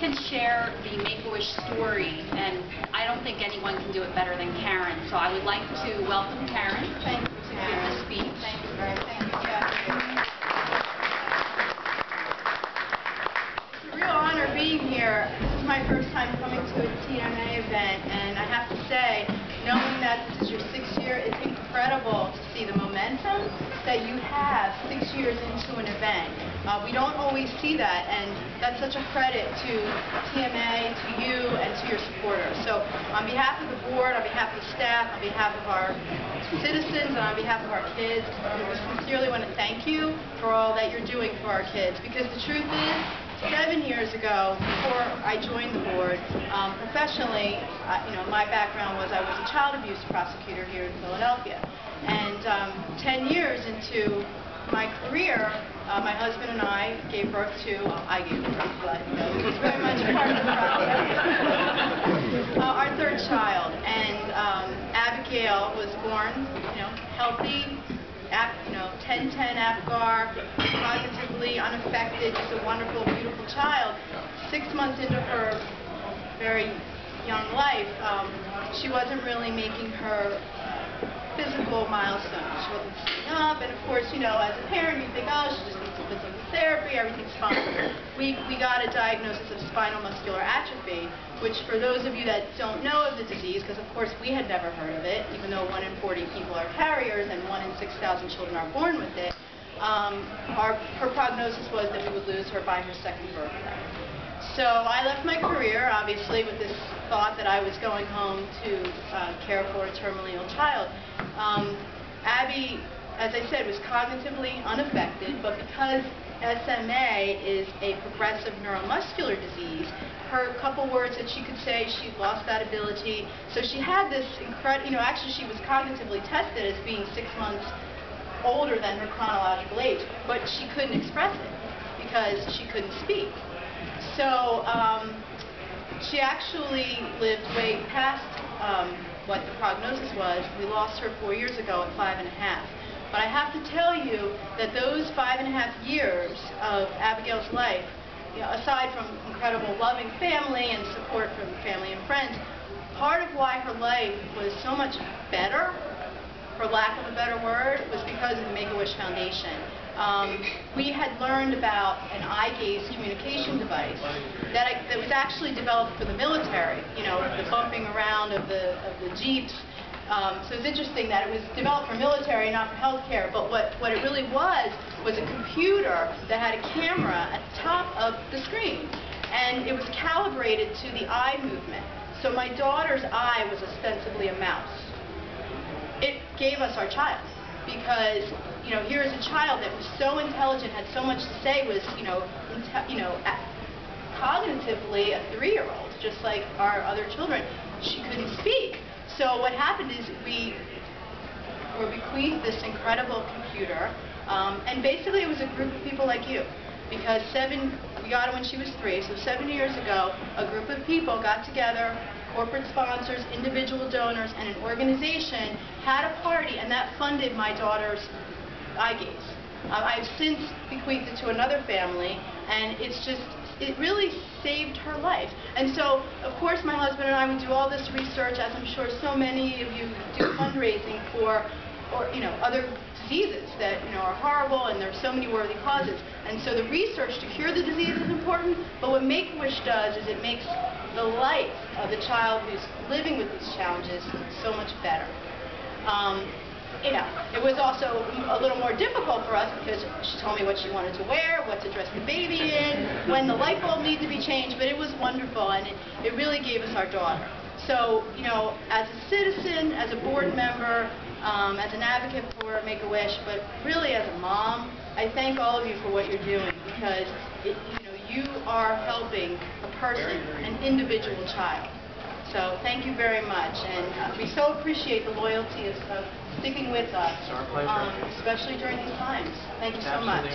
can share the Make-A-Wish story, and I don't think anyone can do it better than Karen. So I would like to welcome Karen to give the speech. Thank you, Greg. Thank you, Jeff. It's a real honor being here. This is my first time coming to a TMA event, and I have to say, knowing that this is your 6th year, it's incredible to see the momentum that you have 6 years into an event. We don't always see that, and that's such a credit to TMA, to you, and to your supporters. So on behalf of the board, on behalf of the staff, on behalf of our citizens, and on behalf of our kids, we sincerely want to thank you for all that you're doing for our kids, because the truth is, 7 years ago, before I joined the board, professionally, my background was I was a child abuse prosecutor here in Philadelphia. And 10 years into my career, my husband and I gave birth to, I gave birth, but it was very much part of the process, our 3rd child. And Abigail was born, healthy, 10-10 APGAR, cognitively unaffected, just a wonderful, beautiful child. 6 months into her very young life, she wasn't really making her physical milestones. She wasn't sitting up, and of course, as a parent, you think, oh, she just needs some physical therapy, everything's fine. We got a diagnosis of spinal muscular atrophy, which for those of you that don't know of the disease, because of course we had never heard of it, even though 1 in 40 people are carriers and 1 in 6,000 children are born with it, her prognosis was that we would lose her by her 2nd birthday. So I left my career, obviously, with this thought that I was going home to care for a terminally ill child. Abby, as I said, was cognitively unaffected, but because SMA is a progressive neuromuscular disease, her couple words that she could say, she lost that ability. So she had this incredible, actually she was cognitively tested as being 6 months older than her chronological age, but she couldn't express it because she couldn't speak. So she actually lived way past what the prognosis was. We lost her 4 years ago at 5 1/2. But I have to tell you that those 5 1/2 years of Abigail's life, aside from incredible loving family and support from family and friends, part of why her life was so much better, for lack of a better word, was because of the Make-A-Wish Foundation. We had learned about an eye gaze communication device that was actually developed for the military, the bumping around of the jeeps. So it's interesting that it was developed for military, not for healthcare, but what it really was a computer that had a camera at the top of the screen, and it was calibrated to the eye movement. So my daughter's eye was ostensibly a mouse. It gave us our child, because here's a child that was so intelligent, had so much to say, was cognitively a 3-year-old, just like our other children. She couldn't speak. So what happened is we were bequeathed this incredible computer, and basically it was a group of people like you, because we got it when she was 3, so 7 years ago, a group of people got together, corporate sponsors, individual donors, and an organization had a party, and that funded my daughter's eye gaze. I've since bequeathed it to another family, and it really saved her life. And so, of course, my husband and I would do all this research, as I'm sure so many of you do fundraising for, other diseases that, are horrible, and there are so many worthy causes. And so the research to cure the disease is important, but what Make-A-Wish does is it makes the life of the child who's living with these challenges so much better. It was also a little more difficult for us because she told me what she wanted to wear, what to dress the baby in, when the light bulb needed to be changed, but it was wonderful, and it really gave us our daughter. So, as a citizen, as a board member, as an advocate for Make-A-Wish, but really as a mom, I thank all of you for what you're doing, because you are helping a person, an individual child. So thank you very much, and we so appreciate the loyalty of sticking with us, especially during these times. Thank you so much.